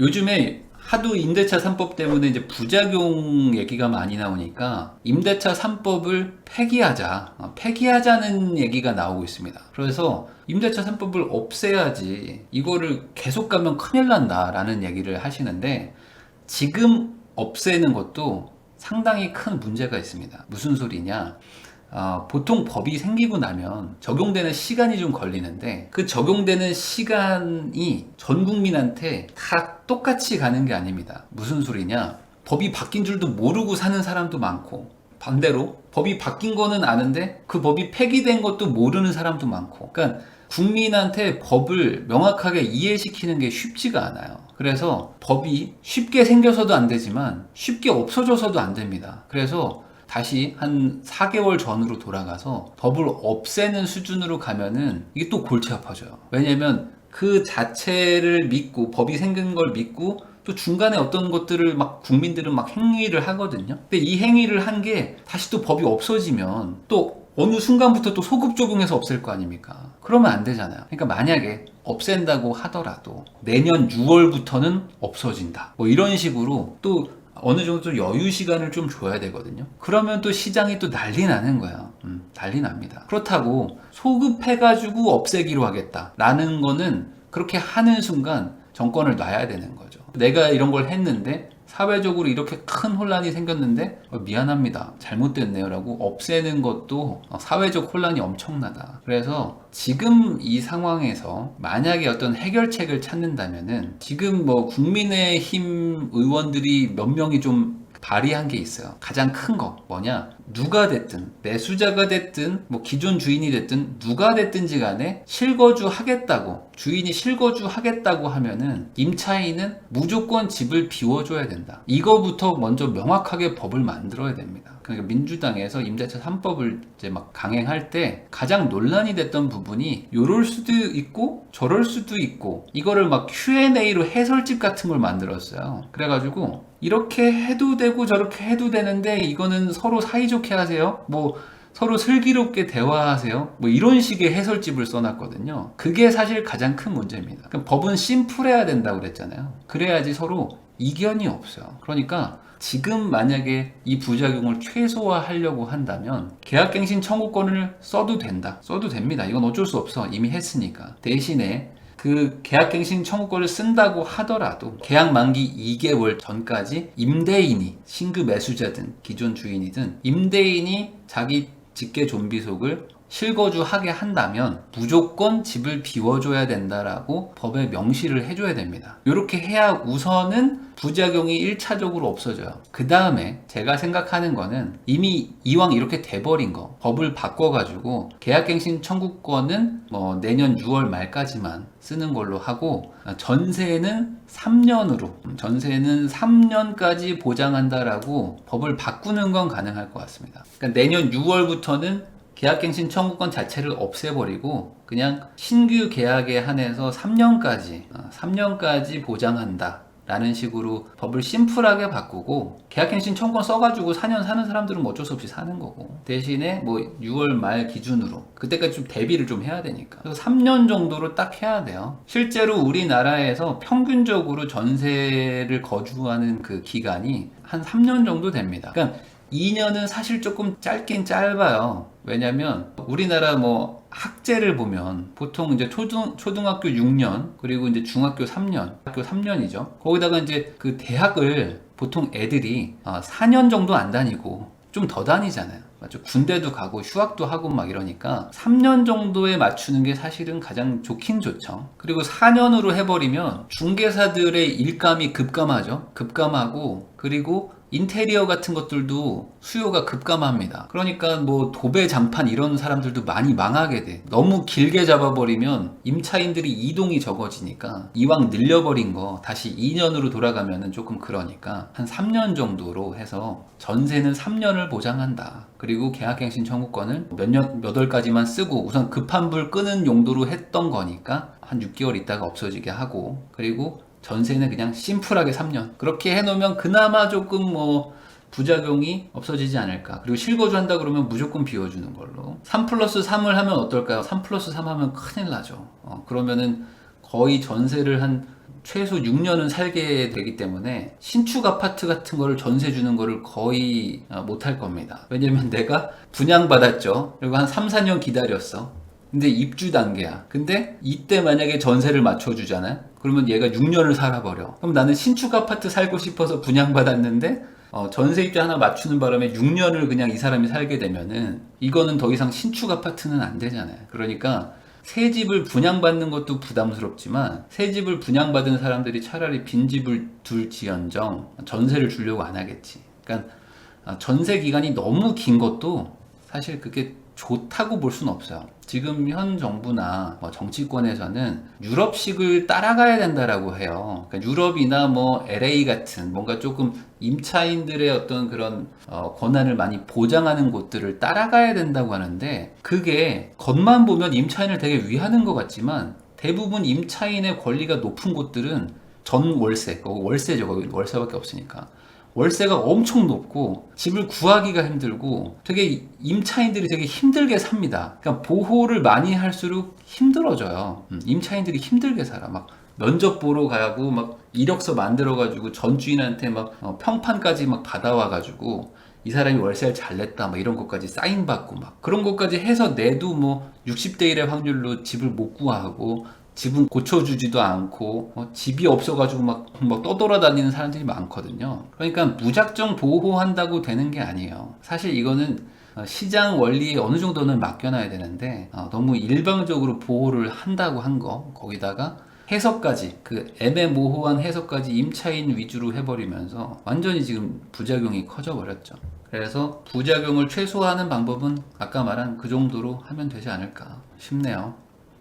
요즘에 하도 임대차 3법 때문에 이제 부작용 얘기가 많이 나오니까 임대차 3법을 폐기하자는 얘기가 나오고 있습니다. 그래서 임대차 3법을 없애야지, 이거를 계속 가면 큰일 난다라는 얘기를 하시는데, 지금 없애는 것도 상당히 큰 문제가 있습니다. 무슨 소리냐? 보통 법이 생기고 나면 적용되는 시간이 좀 걸리는데, 그 적용되는 시간이 전 국민한테 다 똑같이 가는 게 아닙니다. 무슨 소리냐? 법이 바뀐 줄도 모르고 사는 사람도 많고, 반대로 법이 바뀐 거는 아는데 그 법이 폐기된 것도 모르는 사람도 많고, 그러니까 국민한테 법을 명확하게 이해시키는 게 쉽지가 않아요. 그래서 법이 쉽게 생겨서도 안 되지만 쉽게 없어져서도 안 됩니다. 그래서 다시 한 4개월 전으로 돌아가서 법을 없애는 수준으로 가면은 이게 또 골치 아파져요. 왜냐면 그 자체를 믿고, 법이 생긴 걸 믿고, 또 중간에 어떤 것들을 막 국민들은 막 행위를 하거든요. 근데 이 행위를 한 게 다시 또 법이 없어지면 또 어느 순간부터 또 소급 적용해서 없앨 거 아닙니까? 그러면 안 되잖아요. 그러니까 만약에 없앤다고 하더라도 내년 6월부터는 없어진다, 뭐 이런 식으로 또 어느 정도 여유 시간을 좀 줘야 되거든요. 그러면 또 시장이 또 난리 나는 거야. 난리 납니다. 그렇다고 소급해가지고 없애기로 하겠다라는 거는, 그렇게 하는 순간 정권을 놔야 되는 거죠. 내가 이런 걸 했는데 사회적으로 이렇게 큰 혼란이 생겼는데 미안합니다, 잘못됐네요 라고 없애는 것도 사회적 혼란이 엄청나다. 그래서 지금 이 상황에서 만약에 어떤 해결책을 찾는다면은, 지금 뭐 국민의힘 의원들이 몇 명이 좀 발의한 게 있어요. 가장 큰 거 뭐냐? 누가 됐든, 매수자가 됐든 뭐 기존 주인이 됐든 누가 됐든지 간에 실거주 하겠다고, 주인이 실거주 하겠다고 하면은 임차인은 무조건 집을 비워줘야 된다. 이거부터 먼저 명확하게 법을 만들어야 됩니다. 그러니까 민주당에서 임대차 3법을 이제 막 강행할 때 가장 논란이 됐던 부분이, 요럴 수도 있고 저럴 수도 있고, 이거를 막 Q&A로 해설집 같은 걸 만들었어요. 그래가지고 이렇게 해도 되고 저렇게 해도 되는데 이거는 서로 사이좋게 하세요, 뭐 서로 슬기롭게 대화하세요, 뭐 이런 식의 해설집을 써놨거든요. 그게 사실 가장 큰 문제입니다. 그럼 법은 심플해야 된다고 그랬잖아요. 그래야지 서로 이견이 없어요. 그러니까 지금 만약에 이 부작용을 최소화하려고 한다면 계약갱신 청구권을 써도 된다, 써도 됩니다. 이건 어쩔 수 없어, 이미 했으니까. 대신에 그 계약갱신 청구권을 쓴다고 하더라도 계약 만기 2개월 전까지 임대인이, 신규 매수자든 기존 주인이든 임대인이 자기 직계 존비속을 실거주하게 한다면 무조건 집을 비워줘야 된다라고 법에 명시를 해줘야 됩니다. 이렇게 해야 우선은 부작용이 1차적으로 없어져요. 그 다음에 제가 생각하는 거는, 이미 이왕 이렇게 돼버린 거 법을 바꿔가지고 계약갱신 청구권은 뭐 내년 6월 말까지만 쓰는 걸로 하고, 전세는 3년까지 보장한다라고 법을 바꾸는 건 가능할 것 같습니다. 그러니까 내년 6월부터는 계약갱신 청구권 자체를 없애버리고 그냥 신규 계약에 한해서 3년까지 보장한다 라는 식으로 법을 심플하게 바꾸고, 계약갱신 청구권 써가지고 4년 사는 사람들은 뭐 어쩔 수 없이 사는 거고, 대신에 뭐 6월 말 기준으로 그때까지 좀 대비를 좀 해야 되니까, 그래서 3년 정도로 딱 해야 돼요. 실제로 우리나라에서 평균적으로 전세를 거주하는 그 기간이 한 3년 정도 됩니다. 그러니까 2년은 사실 조금 짧긴 짧아요. 왜냐면 우리나라 뭐 학제를 보면 보통 이제 초등학교 6년, 그리고 이제 중학교 3년, 학교 3년이죠. 거기다가 이제 그 대학을 보통 애들이 4년 정도 안 다니고 좀 더 다니잖아요. 맞죠? 군대도 가고 휴학도 하고 막 이러니까 3년 정도에 맞추는 게 사실은 가장 좋긴 좋죠. 그리고 4년으로 해버리면 중개사들의 일감이 급감하고, 그리고 인테리어 같은 것들도 수요가 급감합니다. 그러니까 뭐 도배, 장판 이런 사람들도 많이 망하게 돼. 너무 길게 잡아버리면 임차인들이 이동이 적어지니까, 이왕 늘려버린 거 다시 2년으로 돌아가면은 조금 그러니까 한 3년 정도로 해서 전세는 3년을 보장한다. 그리고 계약갱신 청구권을 몇 월까지만 쓰고, 우선 급한 불 끄는 용도로 했던 거니까 한 6개월 있다가 없어지게 하고, 그리고 전세는 그냥 심플하게 3년. 그렇게 해놓으면 그나마 조금 뭐 부작용이 없어지지 않을까. 그리고 실거주한다 그러면 무조건 비워주는 걸로. 3+3을 하면 어떨까요? 3+3 하면 큰일 나죠. 그러면은 거의 전세를 한 최소 6년은 살게 되기 때문에 신축 아파트 같은 거를 전세 주는 거를 거의 못할 겁니다. 왜냐면 내가 분양받았죠. 그리고 한 3, 4년 기다렸어. 근데 입주 단계야. 근데 이때 만약에 전세를 맞춰주잖아. 그러면 얘가 6년을 살아버려. 그럼 나는 신축 아파트 살고 싶어서 분양받았는데 전세 입주 하나 맞추는 바람에 6년을 그냥 이 사람이 살게 되면은 이거는 더 이상 신축 아파트는 안 되잖아요. 그러니까 새 집을 분양받는 것도 부담스럽지만 새 집을 분양받은 사람들이 차라리 빈 집을 둘지언정 전세를 주려고 안 하겠지. 그러니까 전세 기간이 너무 긴 것도 사실 그게 좋다고 볼 수는 없어요. 지금 현 정부나 정치권에서는 유럽식을 따라가야 된다라고 해요. 그러니까 유럽이나 뭐 LA 같은 뭔가 조금 임차인들의 어떤 그런 권한을 많이 보장하는 곳들을 따라가야 된다고 하는데, 그게 겉만 보면 임차인을 되게 위하는 것 같지만 대부분 임차인의 권리가 높은 곳들은 전 월세, 월세죠. 거기 월세밖에 없으니까. 월세가 엄청 높고 집을 구하기가 힘들고 되게 임차인들이 되게 힘들게 삽니다. 그러니까 보호를 많이 할수록 힘들어져요. 임차인들이 힘들게 살아. 막 면접 보러 가고 막 이력서 만들어 가지고 전 주인한테 막 평판까지 막 받아와 가지고 이 사람이 월세를 잘 냈다 막 이런 것까지 사인 받고 막 그런 것까지 해서 내도 뭐 60대 1의 확률로 집을 못 구하고 집은 고쳐주지도 않고 집이 없어가지고 막 떠돌아다니는 사람들이 많거든요. 그러니까 무작정 보호한다고 되는 게 아니에요. 사실 이거는 시장 원리에 어느 정도는 맡겨놔야 되는데 너무 일방적으로 보호를 한다고 한 거, 거기다가 해석까지, 그 애매모호한 해석까지 임차인 위주로 해버리면서 완전히 지금 부작용이 커져버렸죠. 그래서 부작용을 최소화하는 방법은 아까 말한 그 정도로 하면 되지 않을까 싶네요.